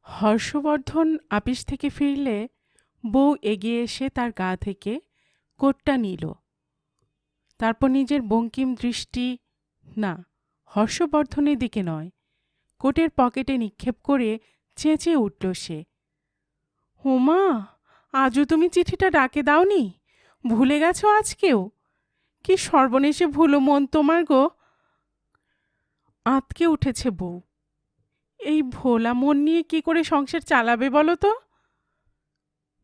হর্ষবর্ধন আপিস থেকে ফিরলে বউ এগিয়ে এসে তার গা থেকে কোটটা নিল। তারপর নিজের বঙ্কিম দৃষ্টি না, হর্ষবর্ধনের দিকে নয়, কোটের পকেটে নিক্ষেপ করে চেঁচিয়ে উঠল সে। হোমা, আজও তুমি চিঠিটা ডাকে দাওনি? ভুলে গেছো আজকেও? কি সর্বনেশে ভুলো মন তোমার গো! আঁতকে উঠেছে বউ। এই ভোলা মন নিয়ে কি করে সংসার চালাবে বলো তো?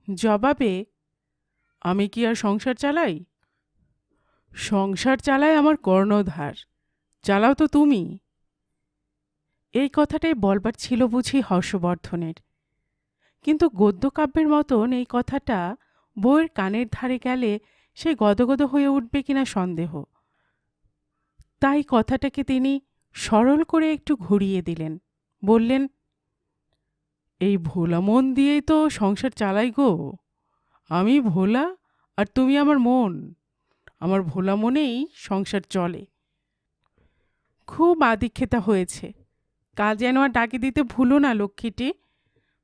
জবাবে, আমি কি আর সংসার চালাই? সংসার চালায় আমার কর্ণধার, চালাও তো তুমি। এই কথাটাই বলবার ছিল বুঝি হর্ষবর্ধনের, কিন্তু গদ্যকাব্যের মতন এই কথাটা বউয়ের কানের ধারে গেলে সে গদগদ হয়ে উঠবে কিনা সন্দেহ। তাই কথাটাকে তিনি সরল করে একটু ঘুরিয়ে দিলেন, বললেন, এই ভোলা মন দিয়েই তো সংসার চালাই গো। আমি ভোলা আর তুমি আমার মন, আমার ভোলা মনেই সংসার চলে। খুব আদিক্ষেতা হয়েছে, কাল যেন আর ডাকে দিতে ভুলো না লক্ষ্মীটি।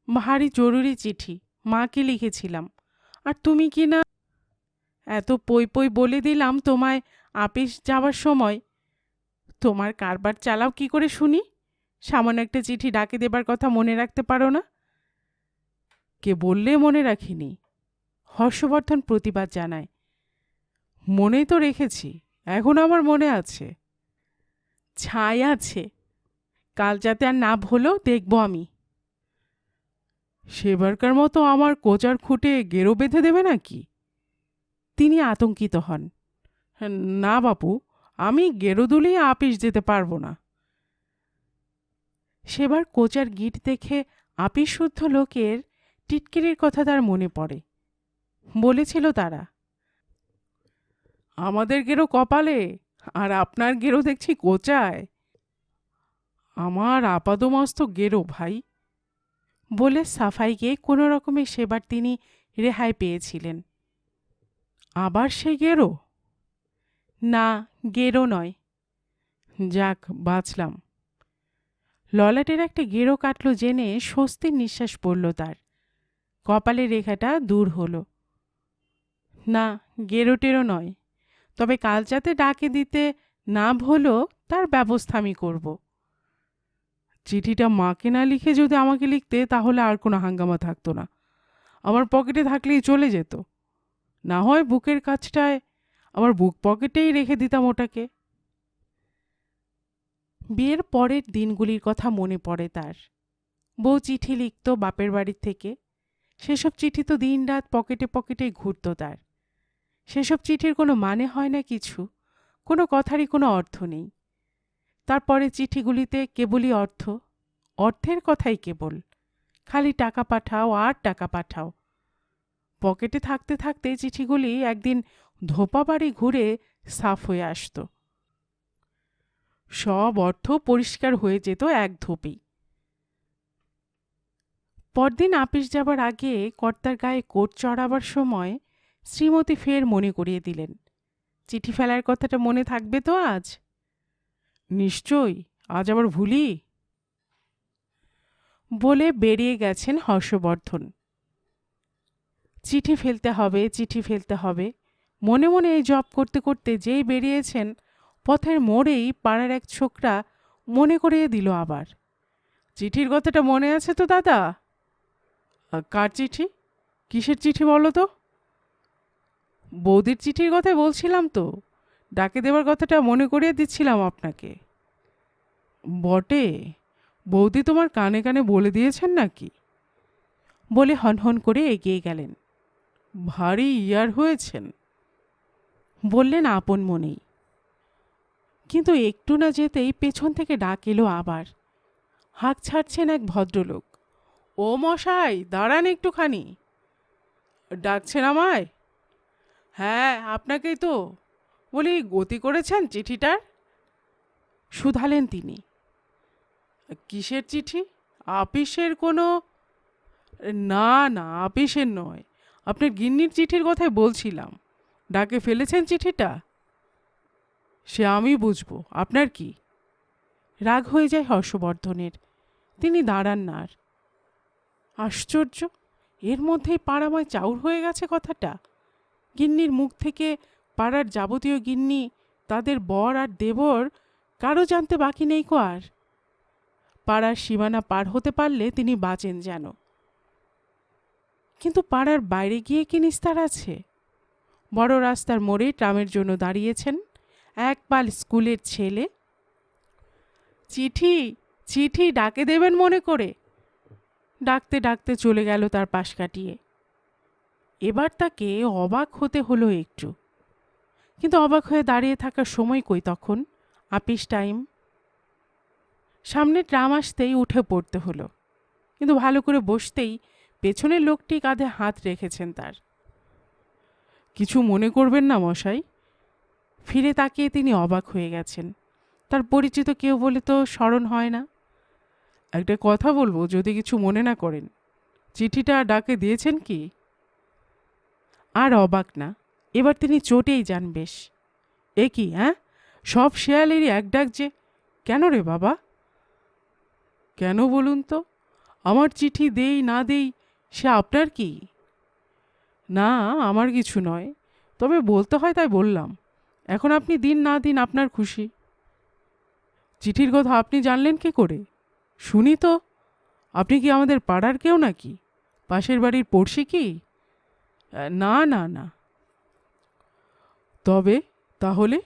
ভারী জরুরি চিঠি, মাকে লিখেছিলাম। আর তুমি কি না এত পই পই বলে দিলাম তোমায় আপিস যাওয়ার সময়। তোমার কারবার চালাও কি করে শুনি? সামান্য একটা চিঠি ডাকে দেবার কথা মনে রাখতে পারো না? কে বললে মনে রাখিনি? হর্ষবর্ধন প্রতিবাদ জানায়, মনেই তো রেখেছি, এখন আমার মনে আছে। ছাই আছে, কাল যাতে আর না ভুলো দেখব আমি। সেবারকার মতো আমার কোচার খুঁটে গেরো বেঁধে দেবে নাকি? তিনি আতঙ্কিত হন। না বাপু, আমি গেরো দুলিয়ে আপিস যেতে পারবো না। সেবার কোচার গিট দেখে আপিস শুদ্ধ লোকের টিটকিরির কথা তার মনে পড়ে। বলেছিল তারা, আমাদের গেরো কপালে, আর আপনার গেরো দেখছি কোচায়। আমার আপাদমস্তক গেরো ভাই, বলে সাফাই গিয়ে কোনো রকমে সেবার তিনি রেহাই পেয়েছিলেন। আবার সে গেরো? না, গেরো নয়। যাক, বাঁচলাম। ললাটের একটা গেরো কাটল জেনে স্বস্তির নিঃশ্বাস পড়ল তার। কপালের রেখাটা দূর হলো। না, গেরো টেরো নয়, তবে কাল যাতে ডাকে দিতে না ভুলো তার ব্যবস্থা আমি করব। চিঠিটা মাকে না লিখে যদি আমাকে লিখতে, তাহলে আর কোনো হাঙ্গামা থাকতো না, আমার পকেটে থাকলেই চলে যেত। না হয় বুকের কাছটায়, আমার বুক পকেটেই রেখে দিতাম ওটাকে। বিয়ের পরের দিনগুলির কথা মনে পড়ে তার। বউ চিঠি লিখত বাপের বাড়ির থেকে, সেসব চিঠি তো দিন রাত পকেটে পকেটে ঘুরত তার। সেসব চিঠির কোনো মানে হয় না কিছু, কোনো কথারই কোনো অর্থ নেই। তারপরে চিঠিগুলিতে কেবলই অর্থ, অর্থের কথাই কেবল, খালি টাকা পাঠাও আর টাকা পাঠাও। পকেটে থাকতে থাকতে চিঠিগুলি একদিন ধোপা বাড়ি ঘুরে সাফ হয়ে আসত। সব অর্থ পরিষ্কার হয়ে যেত এক ধোপেই। পরদিন আপিস যাবার আগে কর্তার গায়ে কোট চড়াবার সময় শ্রীমতী ফের মনে করিয়ে দিলেন, চিঠি ফেলার কথাটা মনে থাকবে তো আজ? নিশ্চয়ই, আজ আবার ভুলি? বলে বেরিয়ে গেছেন হর্ষবর্ধন। চিঠি ফেলতে হবে, চিঠি ফেলতে হবে, মনে মনে এই জব করতে করতে যেই বেরিয়েছেন, পথের মোড়েই পাড়ার এক ছোকরা মনে করিয়ে দিল আবার, চিঠির কথাটা মনে আছে তো দাদা? কার চিঠি? কিসের চিঠি বলো তো? বৌদির চিঠির কথাই বলছিলাম তো, ডাকে দেবার কথাটা মনে করিয়ে দিচ্ছিলাম আপনাকে। বটে, বৌদি তোমার কানে কানে বলে দিয়েছেন নাকি? বলে হনহন করে এগিয়ে গেলেন। ভারী ইয়ার হয়েছেন, বললেন আপন মনেই। কিন্তু একটু না যেতেই পেছন থেকে ডাক এলো আবার। হাঁক ছাড়ছেন এক ভদ্রলোক। ও মশাই, দাঁড়ান একটুখানি। ডাকছেন আমায়? হ্যাঁ, আপনাকেই তো। বলি, গতি করেছেন চিঠিটার? শুধালেন তিনি। কিসের চিঠি? আপিসের কোনো? না না, আপিসের নয়, আপনার গিন্নির চিঠির কথাই বলছিলাম। ডাকে ফেলেছেন চিঠিটা? সে আমি বুঝবো, আপনার কি? রাগ হয়ে যায় হর্ষবর্ধনের, তিনি দাঁড়ান না আর। আশ্চর্য, এর মধ্যেই পাড়াময় চাউর হয়ে গেছে কথাটা। গিন্নির মুখ থেকে পাড়ার যাবতীয় গিন্নি, তাদের বর আর দেবর, কারো জানতে বাকি নেই কো আর। পাড়ার সীমানা পার হতে পারলে তিনি বাঁচেন যেন। কিন্তু পাড়ার বাইরে গিয়ে কি নিস্তার আছে? বড় রাস্তার মোড়ে ট্রামের জন্য দাঁড়িয়েছেন এক পাল স্কুলের ছেলে। চিঠি, চিঠি ডাকে দেবেন মনে করে। ডাকতে ডাকতে চলে গেল তার পাশ কাটিয়ে। এবার তাকে অবাক হতে হলো একটু, কিন্তু অবাক হয়ে দাঁড়িয়ে থাকার সময় কই তখন। আপিস টাইম। সামনে ট্রাম আসতেই উঠে পড়তে হলো, কিন্তু ভালো করে বসতেই পেছনের লোকটি কাঁধে হাত রেখেছেন তার। কিছু মনে করবেন না মশাই। ফিরে তাকিয়ে তিনি অবাক হয়ে গেছেন। তার পরিচিত কেউ বলে তো স্মরণ হয় না। একটা কথা বলবো, যদি কিছু মনে না করেন। চিঠিটা ডাকে দিয়েছেন কি? আর অবাক না, এবার তিনি চটেই যান বেশ। এ কি, হ্যাঁ? সব শেয়ালেরই এক ডাক যে। কেন রে বাবা? কেন বলুন তো? আমার চিঠি দেই না দেই সে আপনার কি? না, আমার কিছু নয়, তবে বলতে হয় তাই বললাম। এখন আপনি দিন না দিন আপনার খুশি। চিঠির কথা আপনি জানলেন কি করে? শুনি তো। আপনি কি আমাদের পাড়ার কেউ নাকি? পাশের বাড়ির পড়শি কি? না না না। তবে তাহলে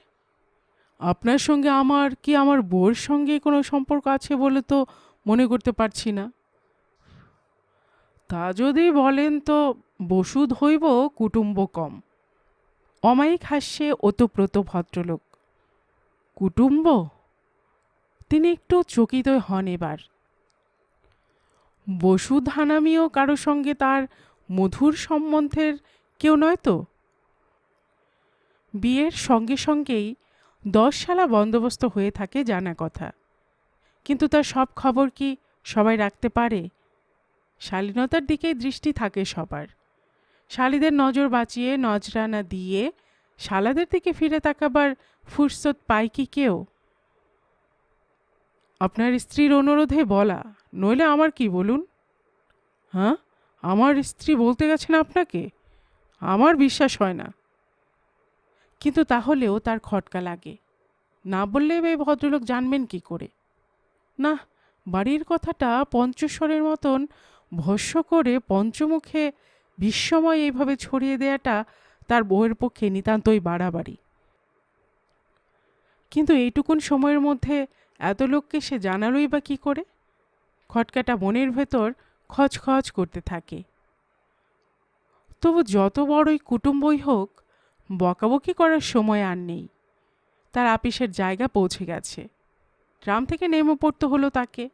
আপনার সঙ্গে আমার কি আমার বউয়ের সঙ্গে কোনো সম্পর্ক আছে বলে তো মনে করতে পারছি না। তা যদি বলেন তো বসুধ হইব কুটুম্বকম। অমায়িক হাস্যে ওতপ্রোত ভদ্রলোক। কুটুম্ব? তিনি একটু চকিত হন এবার। বসুধা নামীয় কারো সঙ্গে তার মধুর সম্বন্ধের কেউ নয় তো? বিয়ের সঙ্গে সঙ্গেই 10 শালা বন্দোবস্ত হয়ে থাকে জানা কথা, কিন্তু তার সব খবর কি সবাই রাখতে পারে? শালীনতার দিকেই দৃষ্টি থাকে সবার। শালীদের নজর বাঁচিয়ে নজরানা দিয়ে শালাদের দিকে ফিরে তাকাবার ফুরসত পায় কি কেউ? আপনার স্ত্রীর অনুরোধে বলা, নইলে আমার কি বলুন? হ্যাঁ, আমার স্ত্রী বলতে গেছেন আপনাকে? আমার বিশ্বাস হয় না। কিন্তু তাহলেও তার খটকা লাগে। না বললে এই ভদ্রলোক জানবেন কি করে? না, বাড়ির কথাটা পঞ্চস্বরের মতন ভস্য করে পঞ্চমুখে বিস্ময় এইভাবে ছড়িয়ে দেয়াটা তার বউয়ের পক্ষে নিতান্তই বাড়াবাড়ি। কিন্তু এইটুকুন সময়ের মধ্যে এত লোককে সে জানালোই বা কী করে? খটকাটা মনের ভেতর খচখচ করতে থাকে। তবু যত বড়ই কুটুম্বই হোক, বকাবকি করার সময় আর নেই। তার আপিসের জায়গা পৌঁছে গেছে। ট্রাম থেকে নেমে পড়তে হলো তাকে।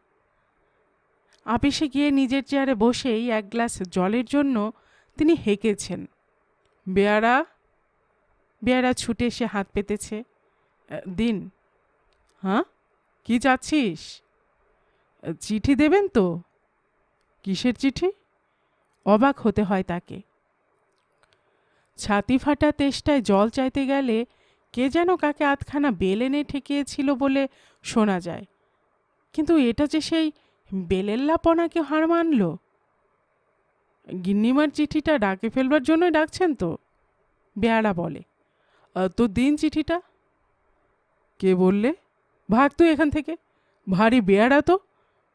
আপিসে গিয়ে নিজের চেয়ারে বসেই এক গ্লাস জলের জন্য তিনি হেঁকেছেন। বেয়ারা। বেয়ারা ছুটে এসে হাত পেতেছে। দিন। হ্যাঁ, কি চাচ্ছিস? চিঠি দেবেন তো? কিসের চিঠি? অবাক হতে হয় তাকে। ছাতি ফাটা তেষ্টায় জল চাইতে গেলে কে যেন কাকে আধখানা বেল এনে ঠেকিয়েছিল বলে শোনা যায়, কিন্তু এটা যে সেই বেলেল্লাপনাকে হার মানল। গিন্নিমার চিঠিটা ডাকে ফেলবার জন্যই ডাকছেন তো? বেয়ারা বলে। তো দিন চিঠিটা। কে বললে? ভাগ তুই এখান থেকে, ভারী বেয়ারা তো,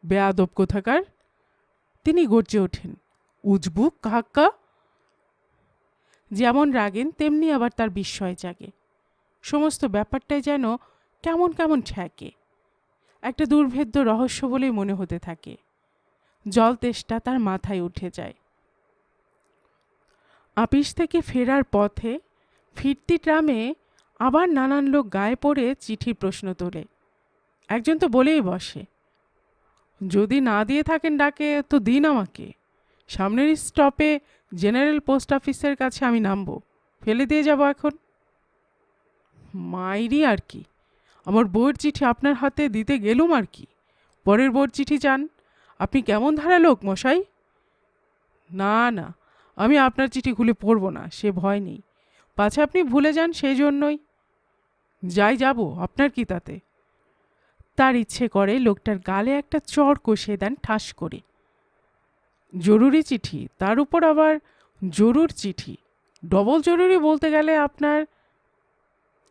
বেয়াদব কোথাকার। তিনি গর্জে ওঠেন। উজবুক কাক্কা। যেমন রাগেন তেমনি আবার তার বিস্ময় জাগে। সমস্ত ব্যাপারটাই যেন কেমন কেমন ঠেকে। একটা দুর্ভেদ্য রহস্য বলেই মনে হতে থাকে। জল তেষ্টা তার মাথায় উঠে যায়। আপিস থেকে ফেরার পথে ফিরতি ট্রামে আবার নানান লোক গায়ে পড়ে চিঠির প্রশ্ন তোলে। একজন তো বলেই বসে, যদি না দিয়ে থাকেন ডাকে তো দিন আমাকে। সামনের স্টপে জেনারেল পোস্ট অফিসের কাছে আমি নামবো, ফেলে দিয়ে যাব এখন। মাইরি আর কি, আমার বউয়ের চিঠি আপনার হাতে দিতে গেলুম আর কি। পরের বউয়ের চিঠি চান? আপনি কেমন ধারা লোক মশাই? না না, আমি আপনার চিঠি খুলে পড়ব না, সে ভয় নেই। পাছে আপনি ভুলে যান সেই জন্যই। যাই যাব, আপনার কি তাতে? তার ইচ্ছে করে লোকটার গালে একটা চড় কষিয়ে দেন ঠাস করে। জরুরি চিঠি, তার উপর আবার জরুর চিঠি। ডবল জরুরি বলতে গেলে আপনার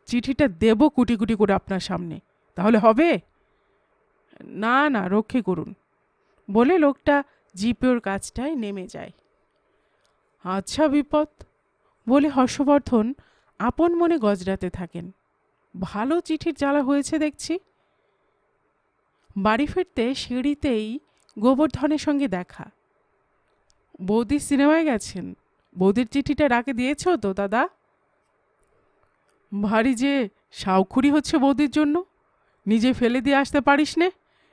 চিঠিটা দেব কুটি কুটি করে আপনার সামনে, তাহলে হবে? না না, রক্ষে করুন বলে লোকটা জিপের কাজটায় নেমে যায়। আচ্ছা বিপদ বলে হর্ষবর্ধন আপন মনে গজরাতে থাকেন। ভালো চিঠির জ্বালা হয়েছে দেখছি। বাড়ি ফিরতে সিঁড়িতেই গোবর্ধনের সঙ্গে দেখা। বৌদি সিনেমায় গেছেন, বৌদির চিঠিটা ডাকে দিয়েছ তো দাদা? ভারী যে সাউখুরি হচ্ছে বৌদির জন্য, নিজে ফেলে দিয়ে আসতে পারিস নে।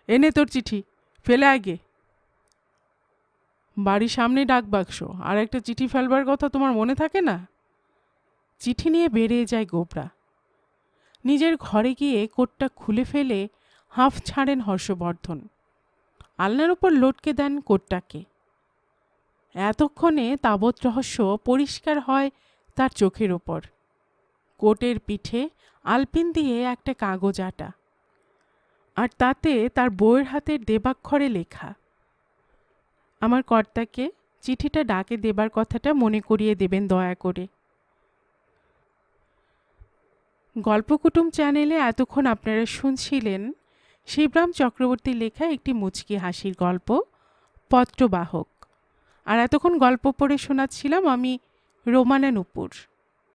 এনে তোর চিঠি, ফেলে আগে। বাড়ির সামনে ডাক বাক্স, আর একটা চিঠি ফেলবার কথা তোমার মনে থাকে না? চিঠি নিয়ে বেরিয়ে যায় গোবরা। নিজের ঘরে গিয়ে কোটটা খুলে ফেলে হাঁফ ছাড়েন হর্ষবর্ধন। আলনার উপর লটকে দেন কোটটাকে। এতক্ষণে তাবৎ রহস্য পরিষ্কার হয় তার চোখের ওপর। কোটের পিঠে আলপিন দিয়ে একটা কাগজ আটা, আর তাতে তার বউয়ের হাতের দেবাক্ষরে লেখা, আমার কর্তাকে চিঠিটা ডাকে দেবার কথাটা মনে করিয়ে দেবেন দয়া করে। গল্পকুটুম চ্যানেলে এতক্ষণ আপনারা শুনছিলেন শিবরাম চক্রবর্তীর লেখা একটি মুচকি হাসির গল্প, পত্রবাহক। আর এতক্ষণ গল্প পড়ে শোনাচ্ছিলাম আমি রোমানা নুপুর।